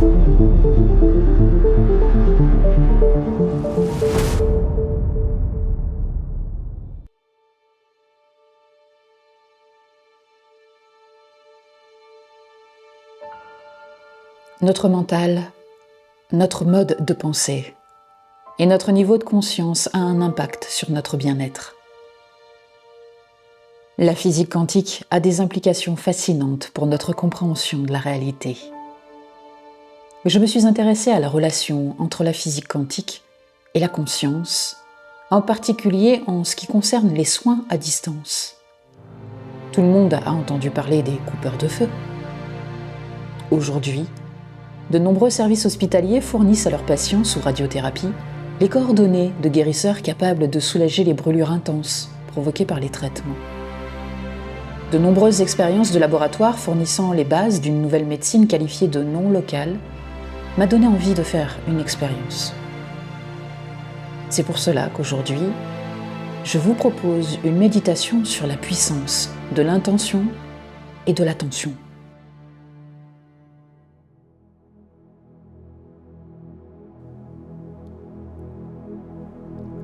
Notre mental, notre mode de pensée et notre niveau de conscience a un impact sur notre bien-être. La physique quantique a des implications fascinantes pour notre compréhension de la réalité. Je me suis intéressée à la relation entre la physique quantique et la conscience, en particulier en ce qui concerne les soins à distance. Tout le monde a entendu parler des coupeurs de feu. Aujourd'hui, de nombreux services hospitaliers fournissent à leurs patients sous radiothérapie les coordonnées de guérisseurs capables de soulager les brûlures intenses provoquées par les traitements. De nombreuses expériences de laboratoire fournissant les bases d'une nouvelle médecine qualifiée de non locale m'a donné envie de faire une expérience. C'est pour cela qu'aujourd'hui, je vous propose une méditation sur la puissance de l'intention et de l'attention.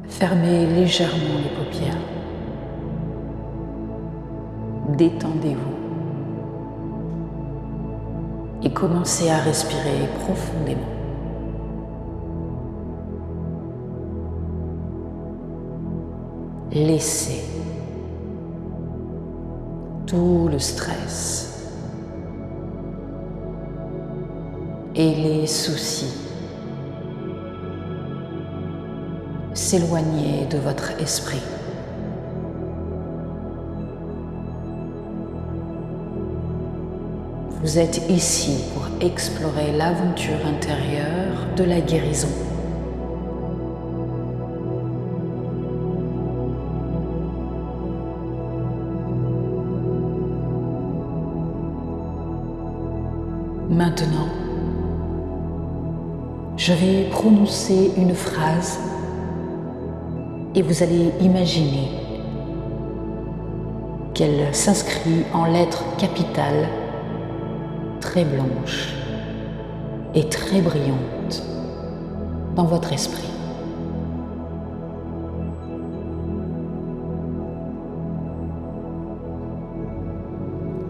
Fermez légèrement les paupières. Détendez-vous et commencez à respirer profondément. Laissez tout le stress et les soucis s'éloigner de votre esprit. Vous êtes ici pour explorer l'aventure intérieure de la guérison. Maintenant, je vais prononcer une phrase et vous allez imaginer qu'elle s'inscrit en lettres capitales très blanches et très brillantes dans votre esprit.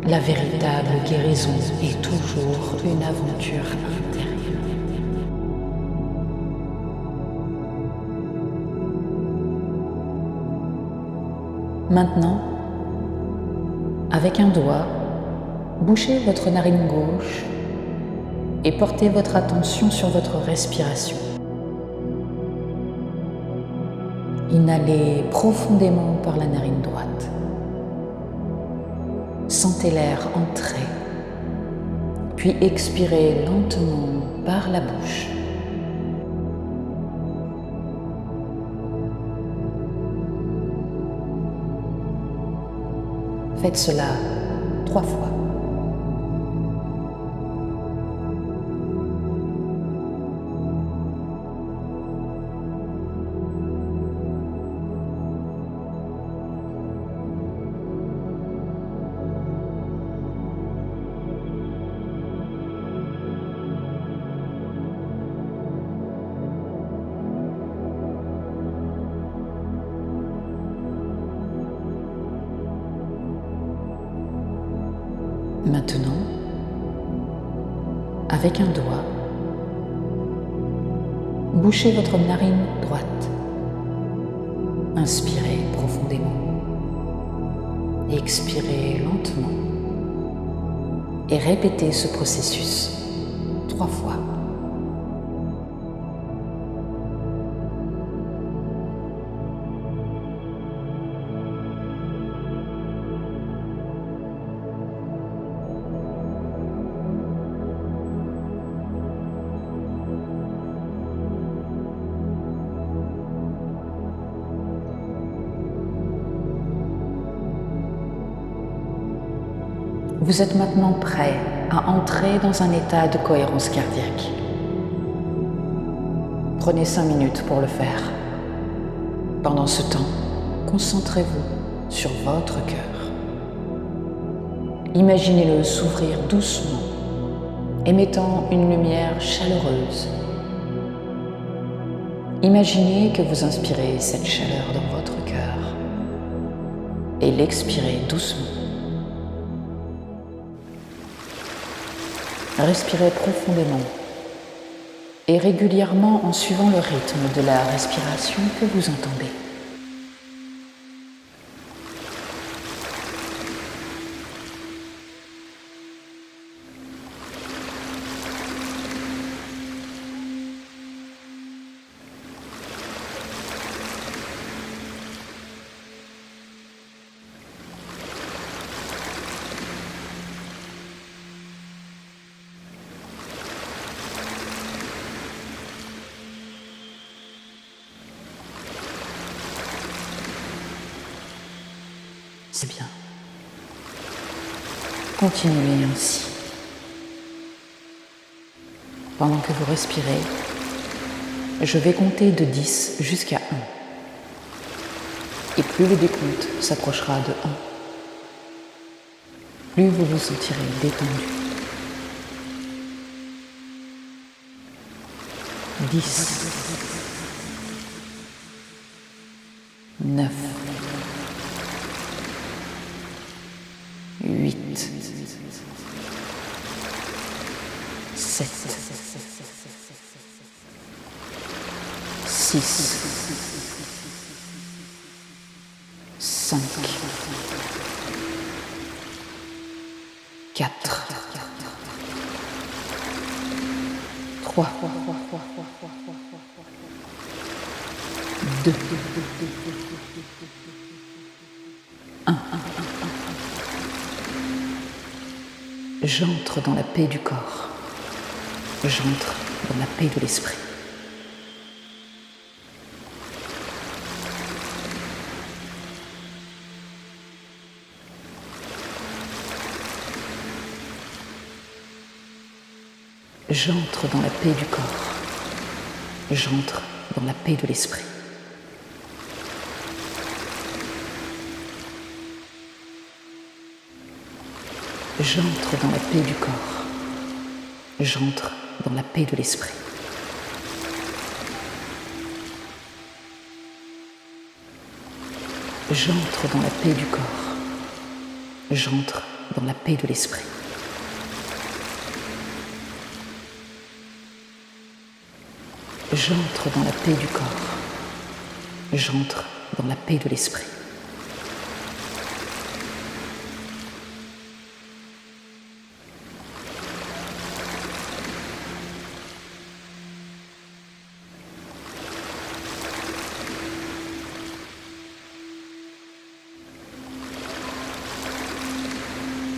La véritable guérison est toujours une aventure intérieure. Maintenant, avec un doigt, bouchez votre narine gauche et portez votre attention sur votre respiration. Inhalez profondément par la narine droite. Sentez l'air entrer, puis expirez lentement par la bouche. Faites cela 3 fois. Maintenant, avec un doigt, bouchez votre narine droite. Inspirez profondément. Expirez lentement. Et répétez ce processus 3 fois. Vous êtes maintenant prêt à entrer dans un état de cohérence cardiaque. Prenez 5 minutes pour le faire. Pendant ce temps, concentrez-vous sur votre cœur. Imaginez-le s'ouvrir doucement émettant une lumière chaleureuse. Imaginez que vous inspirez cette chaleur dans votre cœur et l'expirez doucement. Respirez profondément et régulièrement en suivant le rythme de la respiration que vous entendez. C'est bien. Continuez ainsi. Pendant que vous respirez, je vais compter de 10 jusqu'à 1. Et plus le décompte s'approchera de 1, plus vous vous sentirez détendu. 10, 9, 8, 7, 6, 5, 4, 3, 2, 1. J'entre dans la paix du corps. J'entre dans la paix de l'esprit. J'entre dans la paix du corps. J'entre dans la paix de l'esprit. J'entre dans la paix du corps. J'entre dans la paix de l'esprit. J'entre dans la paix du corps. J'entre dans la paix de l'esprit. J'entre dans la paix du corps. J'entre dans la paix de l'esprit.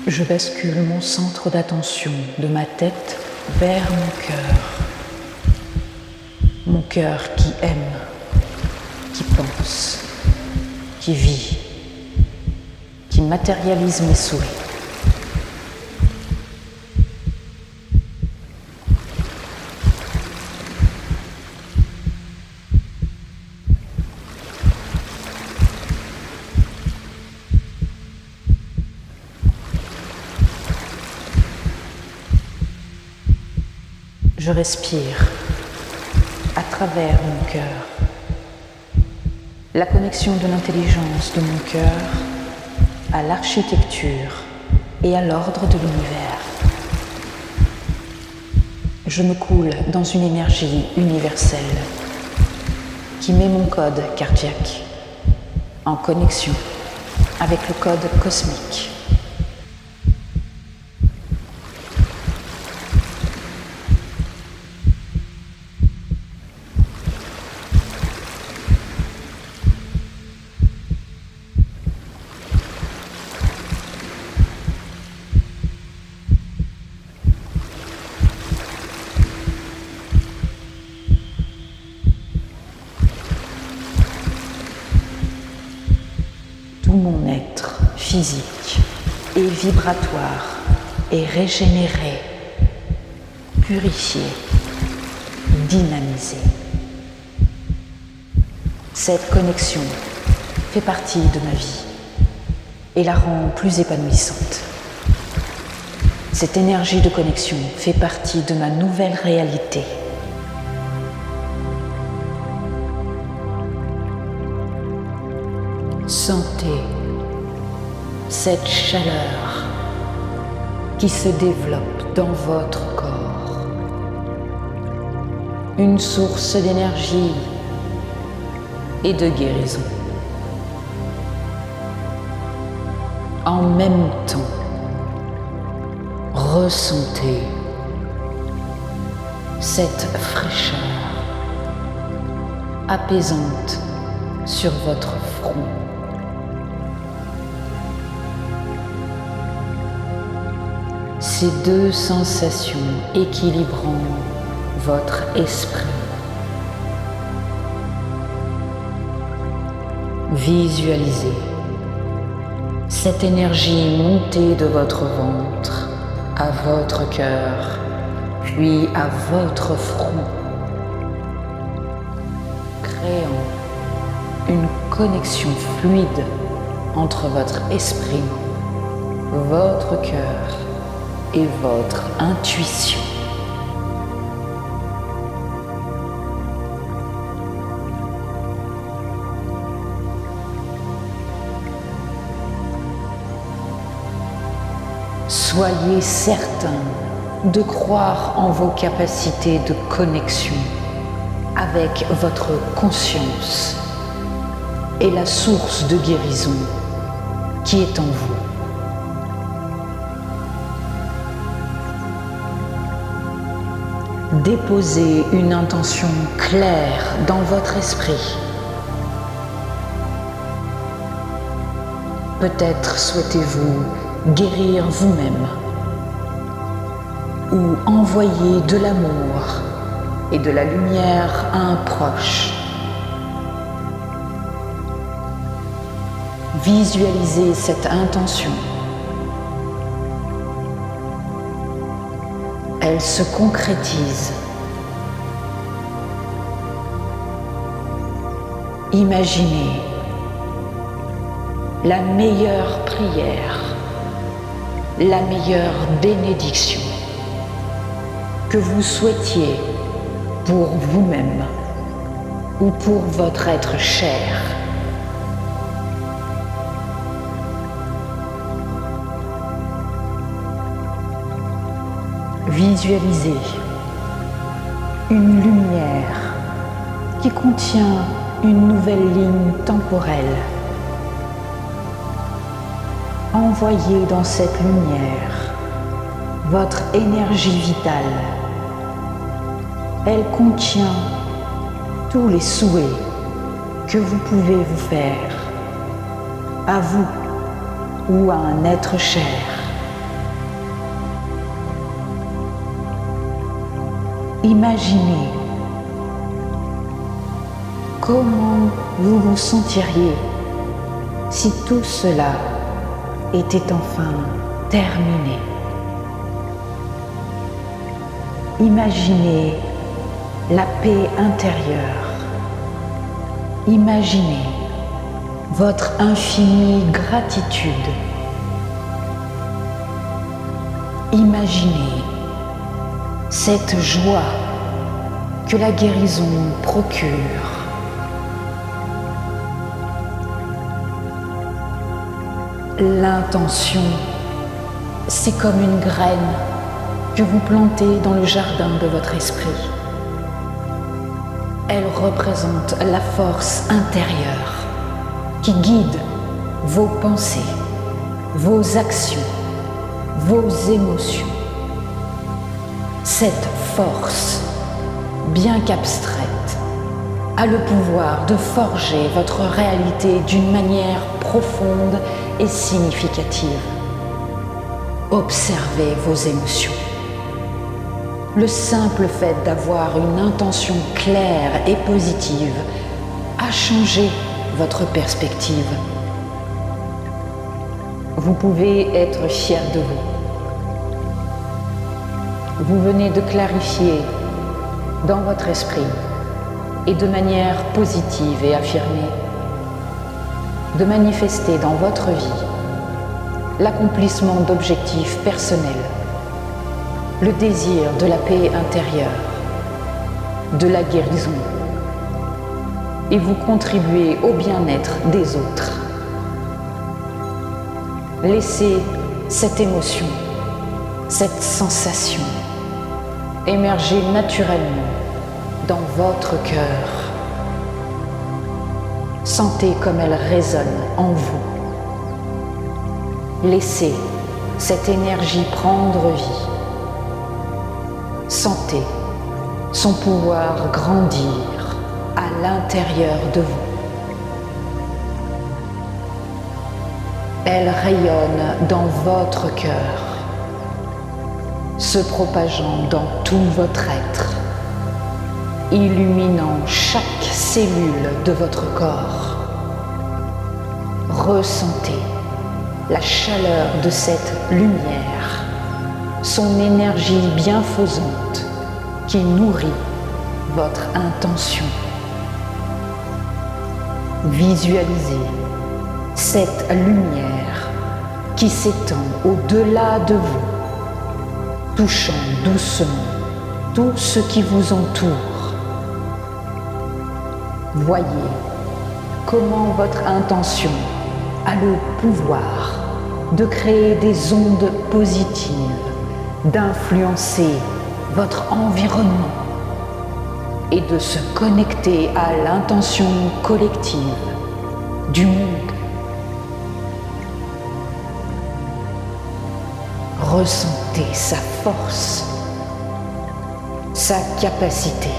Je bascule mon centre d'attention de ma tête vers mon cœur. Mon cœur qui aime, qui pense, qui vit, qui matérialise mes souhaits. Je respire à travers mon cœur. La connexion de l'intelligence de mon cœur à l'architecture et à l'ordre de l'univers. Je me coule dans une énergie universelle qui met mon code cardiaque en connexion avec le code cosmique. Tout mon être physique et vibratoire est régénéré, purifié, dynamisé. Cette connexion fait partie de ma vie et la rend plus épanouissante. Cette énergie de connexion fait partie de ma nouvelle réalité. Sentez cette chaleur qui se développe dans votre corps. Une source d'énergie et de guérison. En même temps, ressentez cette fraîcheur apaisante sur votre front. Ces deux sensations équilibrant votre esprit. Visualisez cette énergie monter de votre ventre à votre cœur, puis à votre front, créant une connexion fluide entre votre esprit, votre cœur et votre intuition. Soyez certain de croire en vos capacités de connexion avec votre conscience et la source de guérison qui est en vous. Déposez une intention claire dans votre esprit. Peut-être souhaitez-vous guérir vous-même ou envoyer de l'amour et de la lumière à un proche. Visualisez cette intention. Elle se concrétise. Imaginez la meilleure prière, la meilleure bénédiction que vous souhaitiez pour vous-même ou pour votre être cher. Visualisez une lumière qui contient une nouvelle ligne temporelle. Envoyez dans cette lumière votre énergie vitale. Elle contient tous les souhaits que vous pouvez vous faire, à vous ou à un être cher. Imaginez comment vous vous sentiriez si tout cela était enfin terminé. Imaginez la paix intérieure. Imaginez votre infinie gratitude. Imaginez cette joie que la guérison procure. L'intention, c'est comme une graine que vous plantez dans le jardin de votre esprit. Elle représente la force intérieure qui guide vos pensées, vos actions, vos émotions. Cette force, bien qu'abstraite, a le pouvoir de forger votre réalité d'une manière profonde et significative. Observez vos émotions. Le simple fait d'avoir une intention claire et positive a changé votre perspective. Vous pouvez être fier de vous. Vous venez de clarifier dans votre esprit et de manière positive et affirmée, de manifester dans votre vie l'accomplissement d'objectifs personnels le désir de la paix intérieure, de la guérison, et vous contribuez au bien-être des autres. Laissez cette émotion, cette sensation émerger naturellement dans votre cœur. Sentez comme elle résonne en vous. Laissez cette énergie prendre vie. Sentez son pouvoir grandir à l'intérieur de vous. Elle rayonne dans votre cœur, se propageant dans tout votre être, illuminant chaque cellule de votre corps. Ressentez la chaleur de cette lumière, son énergie bienfaisante qui nourrit votre intention. Visualisez cette lumière qui s'étend au-delà de vous, touchant doucement tout ce qui vous entoure. Voyez comment votre intention a le pouvoir de créer des ondes positives, d'influencer votre environnement et de se connecter à l'intention collective du monde. Ressentez sa force, sa capacité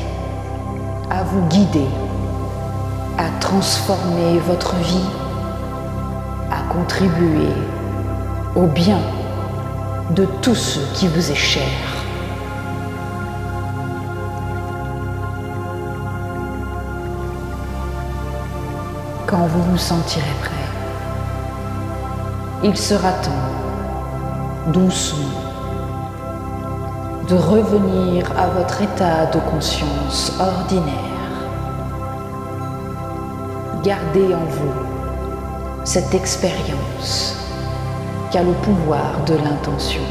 à vous guider, à transformer votre vie, à contribuer au bien de tous ceux qui vous est cher. Quand vous vous sentirez prêt, il sera temps, doucement, de revenir à votre état de conscience ordinaire. Gardez en vous cette expérience qui a le pouvoir de l'intention.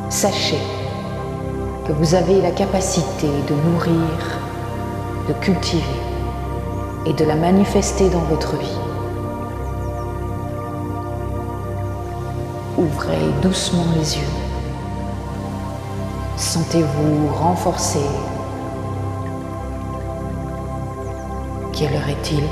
Sachez que vous avez la capacité de nourrir, de cultiver et de la manifester dans votre vie. Ouvrez doucement les yeux. Sentez-vous renforcé. Quelle heure est-il ?